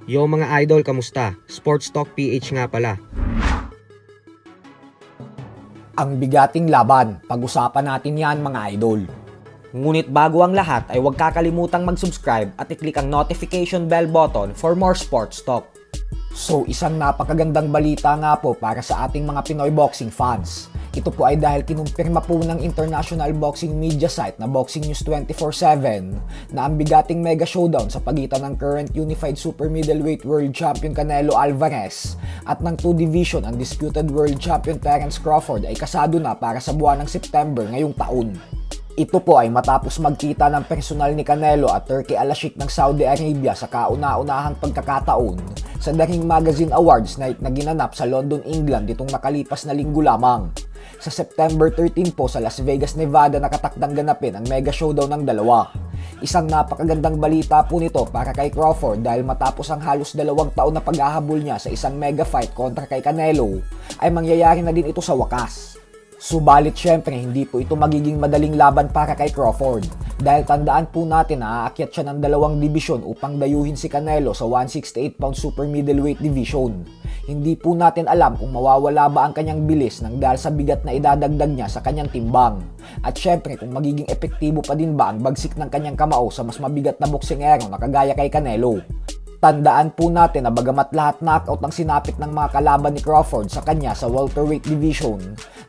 Yo mga idol, kamusta? Sports Talk PH nga pala. Ang bigating laban, pag-usapan natin yan mga idol. Ngunit bago ang lahat ay huwag kakalimutang mag-subscribe at i-click ang notification bell button for more sports talk. So isang napakagandang balita nga po para sa ating mga Pinoy boxing fans. Ito po ay dahil kinumpirma po ng international boxing media site na Boxing News 24/7 na ang bigating mega showdown sa pagitan ng current unified super middleweight world champion Canelo Alvarez at ng 2 division undisputed world champion Terence Crawford ay kasado na para sa buwan ng September ngayong taon. Ito po ay matapos magkita ng personal ni Canelo at Turki Al-Sheikh ng Saudi Arabia sa kauna-unahang pagkakataon sa The Ring Magazine Awards night na ginanap sa London, England ditong nakalipas na linggo lamang. Sa September 13 po sa Las Vegas, Nevada nakatakdang ganapin ang mega showdown ng dalawa. Isang napakagandang balita po nito para kay Crawford dahil matapos ang halos 2 taon na paghahabol niya sa isang mega fight kontra kay Canelo ay mangyayari na din ito sa wakas. Subalit syempre hindi po ito magiging madaling laban para kay Crawford dahil tandaan po natin na aakyat siya ng 2 dibisyon upang dayuhin si Canelo sa 168-pound super middleweight division. Hindi po natin alam kung mawawala ba ang kanyang bilis nang dahil sa bigat na idadagdag niya sa kanyang timbang. At syempre kung magiging epektibo pa din ba ang bagsik ng kanyang kamao sa mas mabigat na boksingero na kagaya kay Canelo. Tandaan po natin na bagamat lahat knockout ang sinapit ng mga kalaban ni Crawford sa kanya sa welterweight division,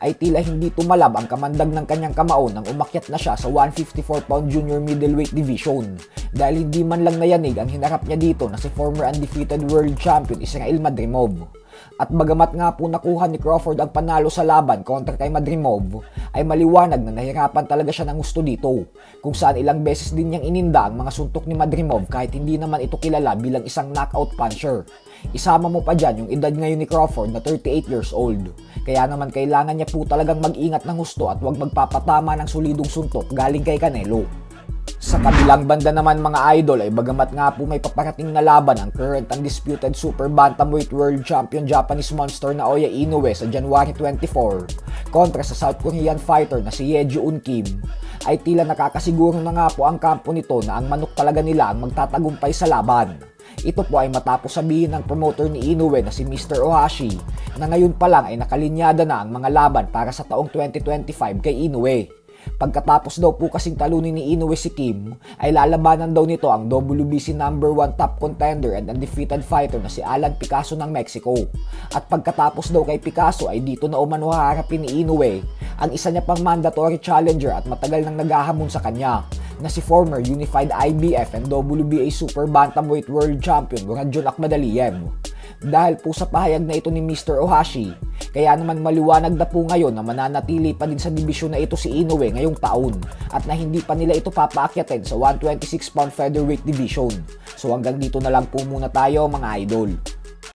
ay tila hindi tumalab ang kamandag ng kanyang kamao nang umakyat na siya sa 154-pound junior middleweight division dahil hindi man lang nayanig ang hinarap niya dito na si former undefeated world champion Israel Madrimov. At bagamat nga po nakuha ni Crawford ang panalo sa laban kontra kay Madrimov, ay maliwanag na nahirapan talaga siya ng gusto dito, kung saan ilang beses din niyang ininda ang mga suntok ni Madrimov kahit hindi naman ito kilala bilang isang knockout puncher. Isama mo pa dyan yung edad ngayon ni Crawford na 38 years old, kaya naman kailangan niya po talagang mag-ingat ng gusto at huwag magpapatama ng solidong suntok galing kay Canelo. Sa kabilang banda naman mga idol ay bagamat nga po may paparating na laban ang current undisputed super bantamweight world champion Japanese monster na Naoya Inoue sa January 24 kontra sa South Korean fighter na si Ye Jun Kim, ay tila nakakasiguro na nga po ang kampo nito na ang manok talaga nila ang magtatagumpay sa laban. Ito po ay matapos sabihin ng promoter ni Inoue na si Mr. Ohashi na ngayon pa lang ay nakalinyada na ang mga laban para sa taong 2025 kay Inoue. Pagkatapos daw po kasing talunin ni Inoue si Kim, ay lalabanan daw nito ang WBC #1 top contender and undefeated fighter na si Alan Picasso ng Mexico. At pagkatapos daw kay Picasso ay dito na umano haharapin ni Inoue ang isa niya pang mandatory challenger at matagal nang naghahamon sa kanya na si former unified IBF and WBA super bantamweight world champion Muradjon Akhmadaliev. Dahil po sa pahayag na ito ni Mr. Ohashi, kaya naman maliwanag na po ngayon na mananatili pa din sa dibisyon na ito si Inoue ngayong taon at na hindi pa nila ito papaakyatin sa 126-pound featherweight division. So hanggang dito na lang po muna tayo mga idol.